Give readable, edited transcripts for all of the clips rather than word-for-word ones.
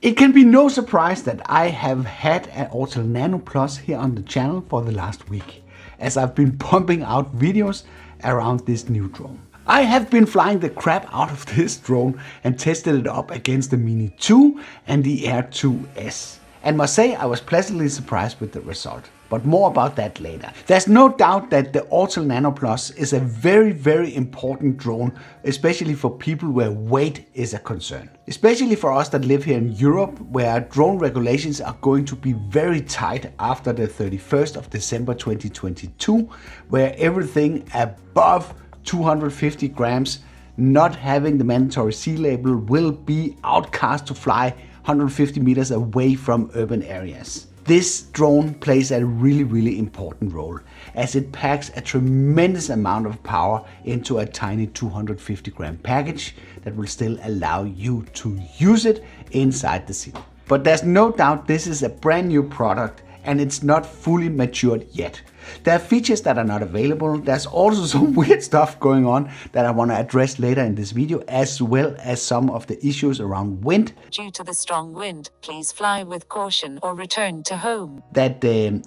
It can be no surprise that I have had an Autel Nano Plus here on the channel for the last week, as I've been pumping out videos around this new drone. I have been flying the crap out of this drone and tested it up against the Mini 2 and the Air 2S. And must say I was pleasantly surprised with the result. But more about that later. There's no doubt that the Autel Nano Plus is a very important drone, especially for people where weight is a concern. Especially for us that live here in Europe, where drone regulations are going to be very tight after the 31st of December 2022, where everything above 250 grams not having the mandatory C label will be outcast to fly 150 meters away from urban areas. This drone plays a really important role, as it packs a tremendous amount of power into a tiny 250 gram package that will still allow you to use it inside the city. But there's no doubt this is a brand new product and it's not fully matured yet. There are features that are not available. There's also some weird stuff going on that I want to address later in this video, as well as some of the issues around wind. Due to the strong wind, please fly with caution or return to home. That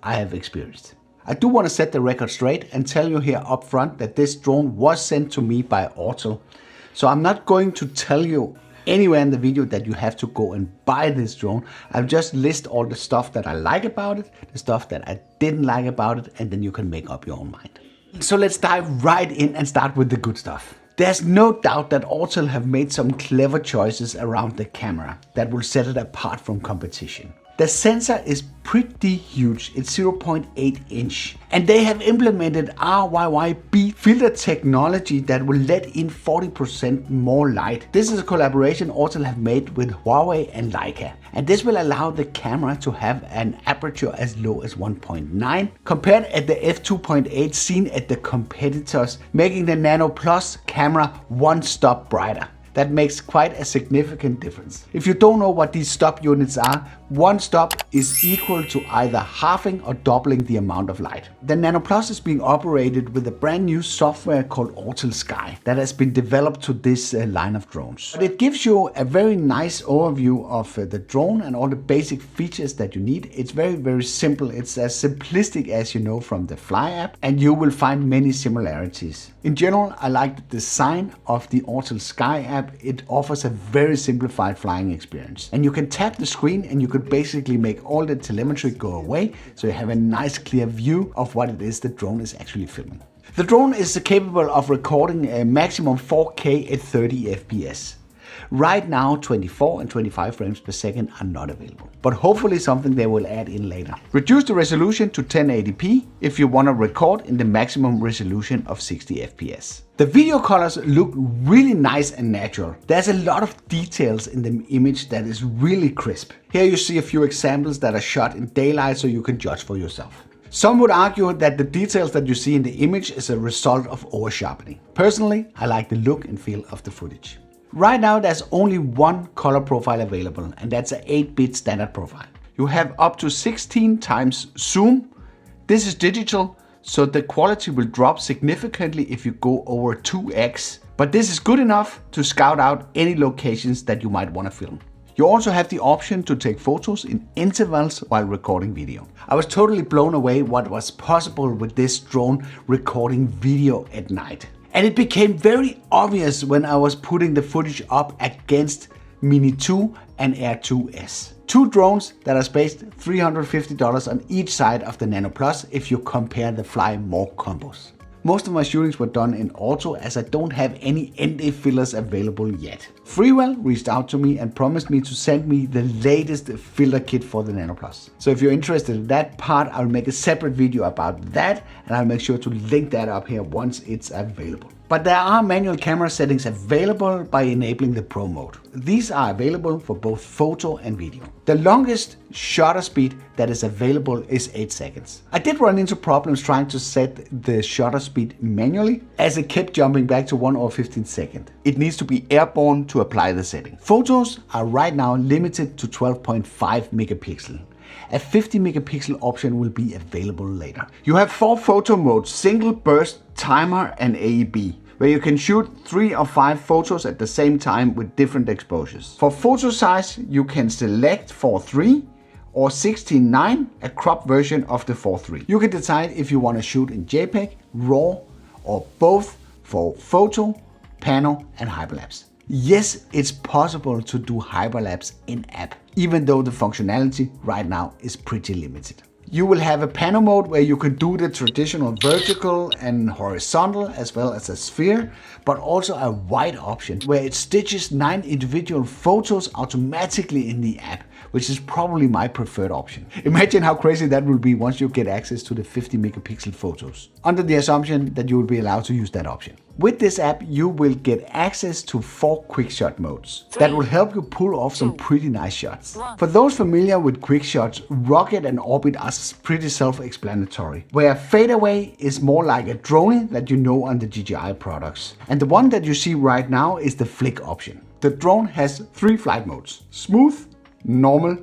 I have experienced. I do want to set the record straight and tell you here up front that this drone was sent to me by Autel. So I'm not going to tell you anywhere in the video that you have to go and buy this drone. I'll just list all the stuff that I like about it, the stuff that I didn't like about it, and then you can make up your own mind. So let's dive right in and start with the good stuff. There's no doubt that Autel have made some clever choices around the camera that will set it apart from competition. The sensor is pretty huge, it's 0.8 inch, and they have implemented RYYB filter technology that will let in 40% more light. This is a collaboration Autel have made with Huawei and Leica, and this will allow the camera to have an aperture as low as 1.9 compared at the f2.8 seen at the competitors, making the Nano Plus camera one stop brighter. That makes quite a significant difference. If you don't know what these stop units are, one stop is equal to either halving or doubling the amount of light. The Nano Plus is being operated with a brand new software called Autel Sky that has been developed to this line of drones. But it gives you a very nice overview of the drone and all the basic features that you need. It's very simple. It's as simplistic as you know from the Fly app, and you will find many similarities. In general, I like the design of the Autel Sky app. It offers a very simplified flying experience, and you can tap the screen and you could basically make all the telemetry go away, so you have a nice clear view of what it is the drone is actually filming. The drone is capable of recording a maximum 4K at 30 FPS. Right now 24 and 25 frames per second are not available, but hopefully something they will add in later. Reduce the resolution to 1080p if you want to record in the maximum resolution of 60 FPS. The video colors look really nice and natural. There's a lot of details in the image that is really crisp. Here you see a few examples that are shot in daylight so you can judge for yourself. Some would argue that the details that you see in the image is a result of over-sharpening. Personally, I like the look and feel of the footage. Right now there's only one color profile available, and that's an 8-bit standard profile. You have up to 16 times zoom. This is digital, so the quality will drop significantly if you go over 2x, but this is good enough to scout out any locations that you might want to film. You also have the option to take photos in intervals while recording video. I was totally blown away what was possible with this drone recording video at night. And it became very obvious when I was putting the footage up against Mini 2 and Air 2S. Two drones that are spaced $350 on each side of the Nano Plus if you compare the Fly More combos. Most of my shootings were done in auto, as I don't have any ND fillers available yet. Freewell reached out to me and promised me to send me the latest filter kit for the Nano Plus. So if you're interested in that part, I'll make a separate video about that, and I'll make sure to link that up here once it's available. But there are manual camera settings available by enabling the Pro mode. These are available for both photo and video. The longest shutter speed that is available is 8 seconds. I did run into problems trying to set the shutter speed manually, as it kept jumping back to 1 or 15 seconds. It needs to be airborne to apply the setting. Photos are right now limited to 12.5 megapixel. A 50 megapixel option will be available later. You have 4 photo modes: single, burst, timer and AEB. where you can shoot 3 or 5 photos at the same time with different exposures. For photo size, you can select 4:3 or 16:9, a cropped version of the 4:3. You can decide if you want to shoot in JPEG, RAW, or both for photo, pano, and hyperlapse. Yes, it's possible to do hyperlapse in app, even though the functionality right now is pretty limited. You will have a pano mode where you can do the traditional vertical and horizontal as well as a sphere, but also a wide option where it stitches 9 individual photos automatically in the app, which is probably my preferred option. Imagine how crazy that will be once you get access to the 50 megapixel photos, under the assumption that you will be allowed to use that option. With this app, you will get access to 4 quick shot modes that will help you pull off some pretty nice shots. For those familiar with quick shots, rocket and orbit are pretty self-explanatory, where fadeaway is more like a drone that you know on the DJI products. And the one that you see right now is the flick option. The drone has 3 flight modes: smooth, normal,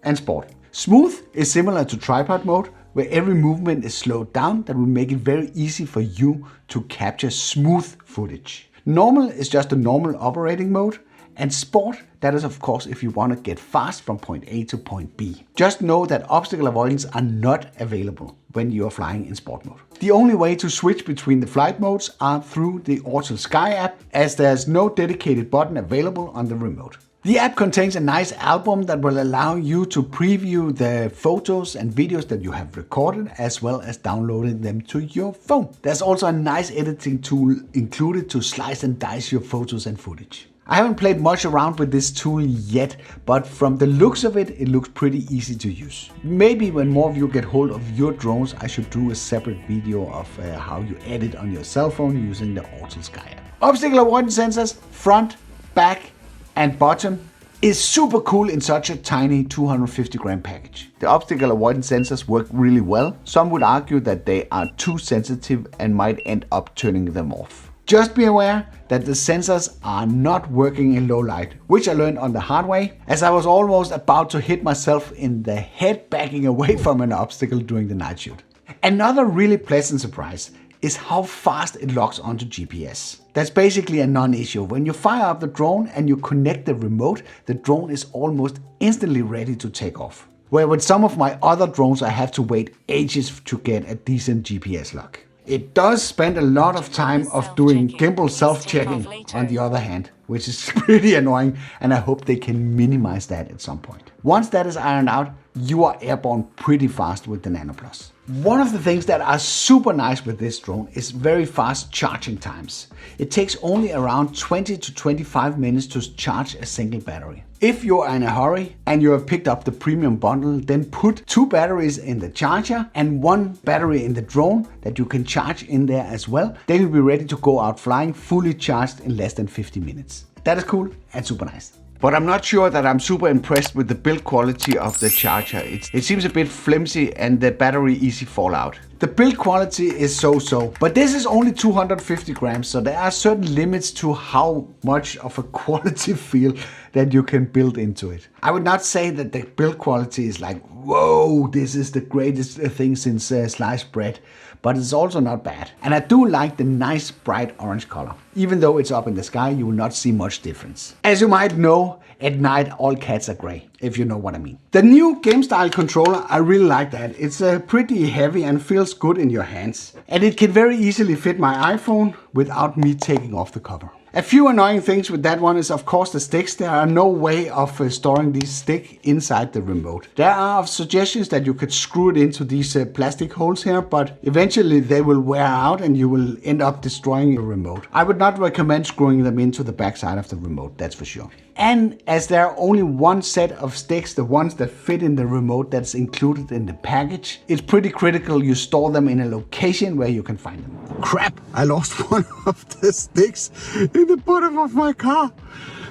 and sport. Smooth is similar to tripod mode, where every movement is slowed down that will make it very easy for you to capture smooth footage. Normal is just a normal operating mode, and sport, that is of course if you want to get fast from point A to point B. Just know that obstacle avoidance are not available when you are flying in sport mode. The only way to switch between the flight modes are through the Autel Sky app, as there's no dedicated button available on the remote. The app contains a nice album that will allow you to preview the photos and videos that you have recorded, as well as downloading them to your phone. There's also a nice editing tool included to slice and dice your photos and footage. I haven't played much around with this tool yet, but from the looks of it, it looks pretty easy to use. Maybe when more of you get hold of your drones, I should do a separate video of how you edit on your cell phone using the Autel Sky app. Obstacle avoidance sensors, front, back, and bottom is super cool in such a tiny 250 gram package. The obstacle avoidance sensors work really well. Some would argue that they are too sensitive and might end up turning them off. Just be aware that the sensors are not working in low light, which I learned on the hard way, as I was almost about to hit myself in the head backing away from an obstacle during the night shoot. Another really pleasant surprise is how fast it locks onto GPS. That's basically a non-issue. When you fire up the drone and you connect the remote, the drone is almost instantly ready to take off. Where with some of my other drones, I have to wait ages to get a decent GPS lock. It does spend a lot of time of doing gimbal self-checking on the other hand, which is pretty annoying, and I hope they can minimize that at some point. Once that is ironed out, you are airborne pretty fast with the Nano Plus. One of the things that are super nice with this drone is very fast charging times. It takes only around 20 to 25 minutes to charge a single battery. If you're in a hurry and you have picked up the premium bundle, then put 2 batteries in the charger and 1 battery in the drone that you can charge in there as well. Then you'll be ready to go out flying fully charged in less than 50 minutes. That is cool and super nice. But I'm not sure that I'm super impressed with the build quality of the charger. It seems a bit flimsy and the battery easy fallout. The build quality is so-so, but this is only 250 grams, so there are certain limits to how much of a quality feel that you can build into it. I would not say that the build quality is like, whoa, this is the greatest thing since sliced bread, but it's also not bad. And I do like the nice bright orange color. Even though it's up in the sky, you will not see much difference. As you might know, at night all cats are gray, if you know what I mean. The new game style controller, I really like that. It's pretty heavy and feels good in your hands. And it can very easily fit my iPhone without me taking off the cover. A few annoying things with that one is of course the sticks. There are no way of storing these sticks inside the remote. There are suggestions that you could screw it into these plastic holes here, but eventually they will wear out and you will end up destroying your remote. I would not recommend screwing them into the back side of the remote, that's for sure. And as there are only one set of sticks, the ones that fit in the remote that's included in the package, it's pretty critical you store them in a location where you can find them. Crap, I lost one of the sticks in the bottom of my car.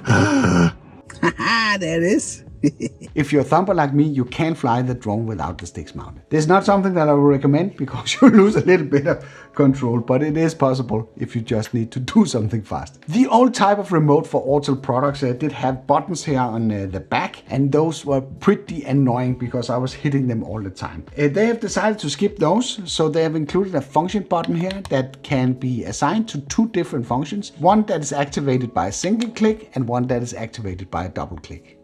There it is. If you're a thumper like me, you can fly the drone without the sticks mounted. This is not something that I would recommend because you lose a little bit of control, but it is possible if you just need to do something fast. The old type of remote for Autel products did have buttons here on the back, and those were pretty annoying because I was hitting them all the time. They have decided to skip those, so they have included a function button here that can be assigned to two different functions. One that is activated by a single click and one that is activated by a double click.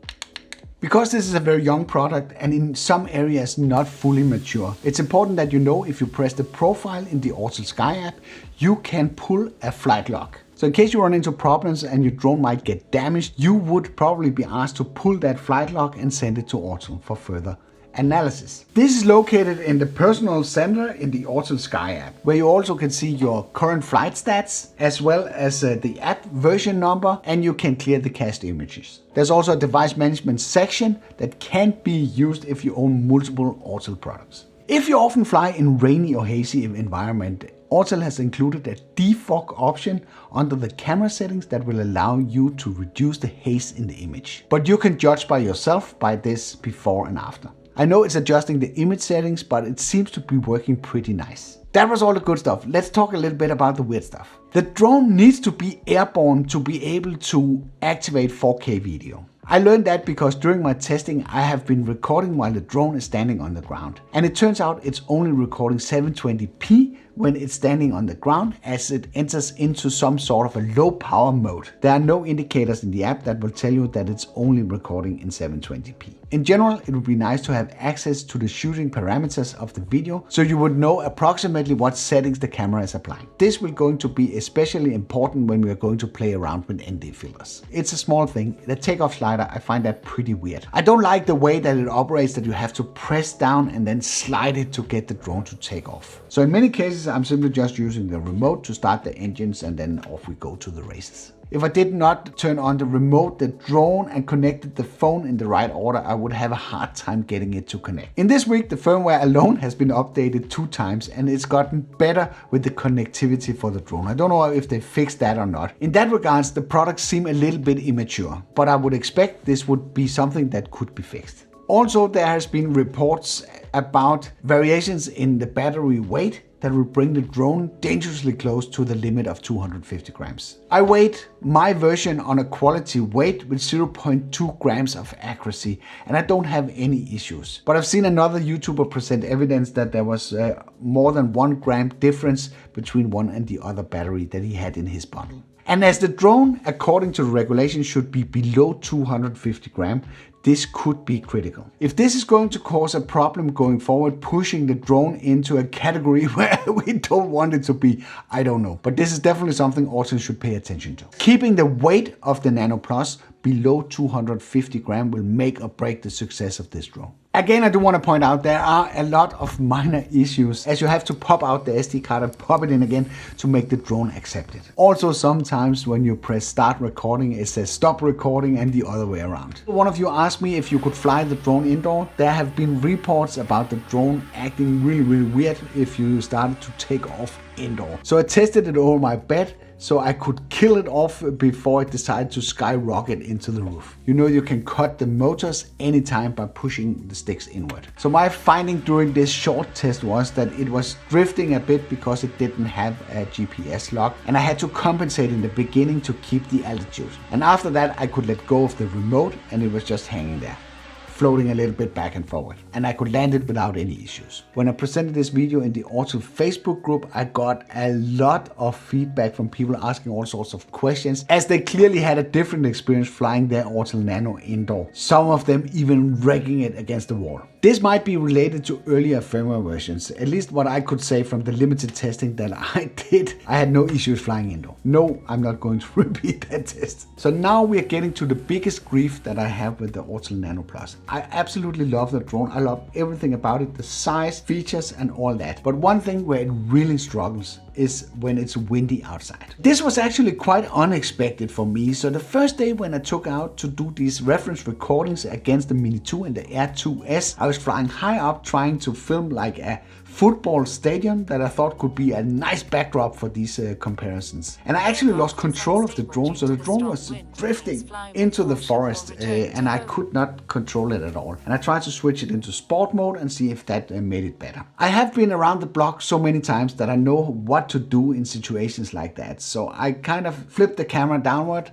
Because this is a very young product and in some areas not fully mature, it's important that you know if you press the profile in the Autel Sky app, you can pull a flight lock. So in case you run into problems and your drone might get damaged, you would probably be asked to pull that flight lock and send it to Autel for further analysis. This is located in the personal center in the Autel Sky app, where you also can see your current flight stats as well as the app version number, and you can clear the cached images. There's also a device management section that can be used if you own multiple Autel products. If you often fly in rainy or hazy environment, Autel has included a defog option under the camera settings that will allow you to reduce the haze in the image. But you can judge by yourself by this before and after. I know it's adjusting the image settings, but it seems to be working pretty nice. That was all the good stuff. Let's talk a little bit about the weird stuff. The drone needs to be airborne to be able to activate 4K video. I learned that because during my testing I have been recording while the drone is standing on the ground. And it turns out it's only recording 720p when it's standing on the ground, as it enters into some sort of a low power mode. There are no indicators in the app that will tell you that it's only recording in 720p. In general, it would be nice to have access to the shooting parameters of the video so you would know approximately what settings the camera is applying. This will going to be especially important when we are going to play around with ND filters. It's a small thing. The takeoff slider, I find that pretty weird. I don't like the way that it operates, that you have to press down and then slide it to get the drone to take off. So in many cases, I'm simply just using the remote to start the engines and then off we go to the races. If I did not turn on the remote, the drone, and connected the phone in the right order, I would have a hard time getting it to connect. In this week, the firmware alone has been updated 2 times and it's gotten better with the connectivity for the drone. I don't know if they fixed that or not. In that regards, the products seem a little bit immature, but I would expect this would be something that could be fixed. Also, there has been reports about variations in the battery weight that will bring the drone dangerously close to the limit of 250 grams. I weighed my version on a quality weight with 0.2 grams of accuracy, and I don't have any issues. But I've seen another YouTuber present evidence that there was more than 1 gram difference between one and the other battery that he had in his bundle. And as the drone, according to the regulation, should be below 250 grams, this could be critical. If this is going to cause a problem going forward, pushing the drone into a category where we don't want it to be, I don't know. But this is definitely something Autel should pay attention to. Keeping the weight of the Nano Plus below 250 grams will make or break the success of this drone. Again, I do want to point out there are a lot of minor issues, as you have to pop out the SD card and pop it in again to make the drone accept it. Also, sometimes when you press start recording, it says stop recording and the other way around. One of you asked me if you could fly the drone indoor. There have been reports about the drone acting really weird if you started to take off indoor. So I tested it over my bed so I could kill it off before it decided to skyrocket into the roof. You know, you can cut the motors anytime by pushing the sticks inward. So my finding during this short test was that it was drifting a bit because it didn't have a GPS lock, and I had to compensate in the beginning to keep the altitude. And after that I could let go of the remote and it was just hanging there, floating a little bit back and forward, and I could land it without any issues. When I presented this video in the Autel Facebook group, I got a lot of feedback from people asking all sorts of questions, as they clearly had a different experience flying their Autel Nano indoor, some of them even wrecking it against the wall. This might be related to earlier firmware versions, at least what I could say from the limited testing that I did. I had no issues flying indoor. No, I'm not going to repeat that test. So now we are getting to the biggest grief that I have with the Autel Nano Plus. I absolutely love the drone. I love everything about it, the size, features and all that. But one thing where it really struggles is when it's windy outside. This was actually quite unexpected for me. So the first day when I took out to do these reference recordings against the Mini 2 and the Air 2S, I was flying high up trying to film like a football stadium that I thought could be a nice backdrop for these comparisons. And I actually lost control of the drone, so the drone was drifting into the forest and I could not control it at all. And I tried to switch it into sport mode and see if that made it better. I have been around the block so many times that I know what to do in situations like that. So I kind of flipped the camera downward,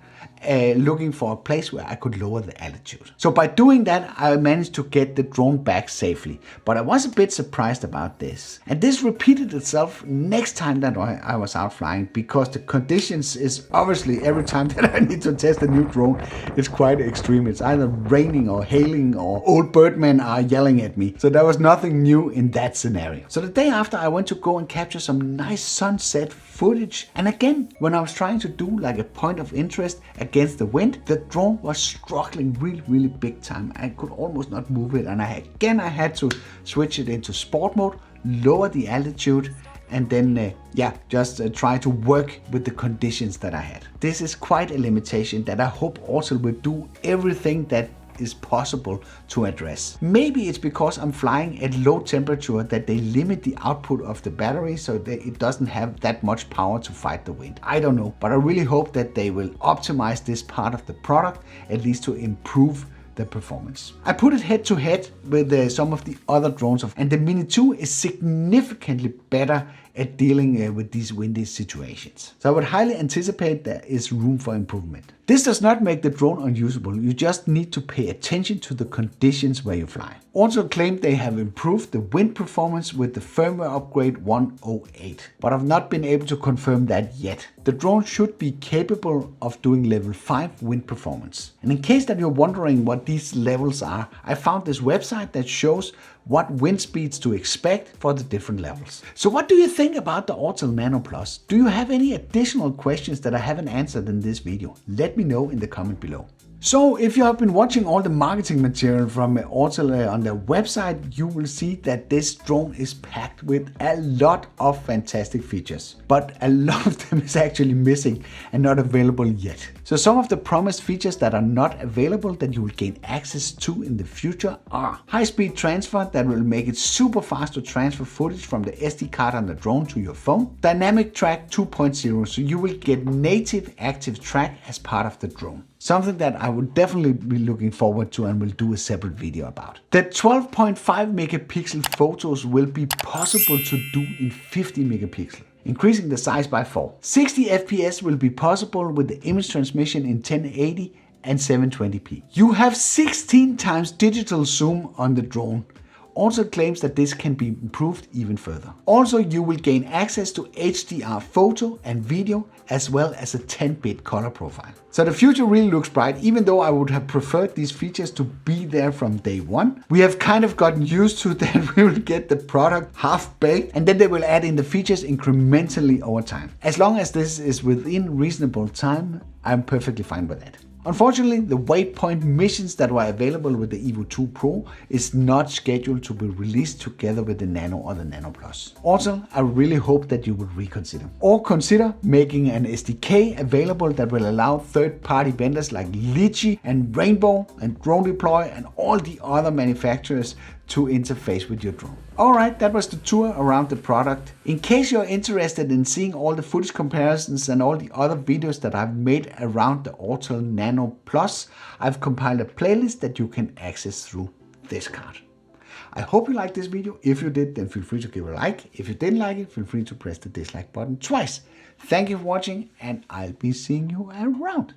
looking for a place where I could lower the altitude. So by doing that, I managed to get the drone back safely. But I was a bit surprised about this. And this repeated itself next time that I was out flying, because the conditions is obviously every time that I need to test a new drone, it's quite extreme. It's either raining or hailing or old birdmen are yelling at me. So there was nothing new in that scenario. So the day after, I went to go and capture some nice sunset footage. And again, when I was trying to do like a point of interest against the wind, the drone was struggling really big time. I could almost not move it. And I had to switch it into sport mode, lower the altitude, and then just try to work with the conditions that I had. This is quite a limitation that I hope Autel will do everything that is possible to address. Maybe it's because I'm flying at low temperature that they limit the output of the battery so that it doesn't have that much power to fight the wind. I don't know, but I really hope that they will optimize this part of the product, at least to improve the performance. I put it head to head with some of the other drones, and the Mini 2 is significantly better at dealing with these windy situations. So I would highly anticipate there is room for improvement. This does not make the drone unusable. You just need to pay attention to the conditions where you fly. Autel claimed they have improved the wind performance with the firmware upgrade 108, but I've not been able to confirm that yet. The drone should be capable of doing level 5 wind performance. And in case that you're wondering what these levels are, I found this website that shows what wind speeds to expect for the different levels. So what do you think about the Autel Nano Plus? Do you have any additional questions that I haven't answered in this video? Let me know in the comment below. So if you have been watching all the marketing material from Autel on their website, you will see that this drone is packed with a lot of fantastic features. But a lot of them is actually missing and not available yet. So some of the promised features that are not available that you will gain access to in the future are high-speed transfer that will make it super fast to transfer footage from the SD card on the drone to your phone. Dynamic track 2.0, so you will get native active track as part of the drone. Something that I would definitely be looking forward to and will do a separate video about. The 12.5 megapixel photos will be possible to do in 50 megapixel, increasing the size by 4. 60 FPS will be possible with the image transmission in 1080 and 720p. You have 16 times digital zoom on the drone. Autel claims that this can be improved even further. Also, you will gain access to HDR photo and video, as well as a 10-bit color profile. So the future really looks bright, even though I would have preferred these features to be there from day one. We have kind of gotten used to that we will get the product half-baked, and then they will add in the features incrementally over time. As long as this is within reasonable time, I'm perfectly fine with that. Unfortunately, the waypoint missions that were available with the Evo 2 Pro is not scheduled to be released together with the Nano or the Nano Plus. Also, I really hope that you would reconsider or consider making an SDK available that will allow third-party vendors like Litchi and Rainbow and Drone Deploy and all the other manufacturers to interface with your drone. Alright, that was the tour around the product. In case you're interested in seeing all the footage comparisons and all the other videos that I've made around the Autel Nano Plus, I've compiled a playlist that you can access through this card. I hope you liked this video. If you did, then feel free to give a like. If you didn't like it, feel free to press the dislike button twice. Thank you for watching, and I'll be seeing you around.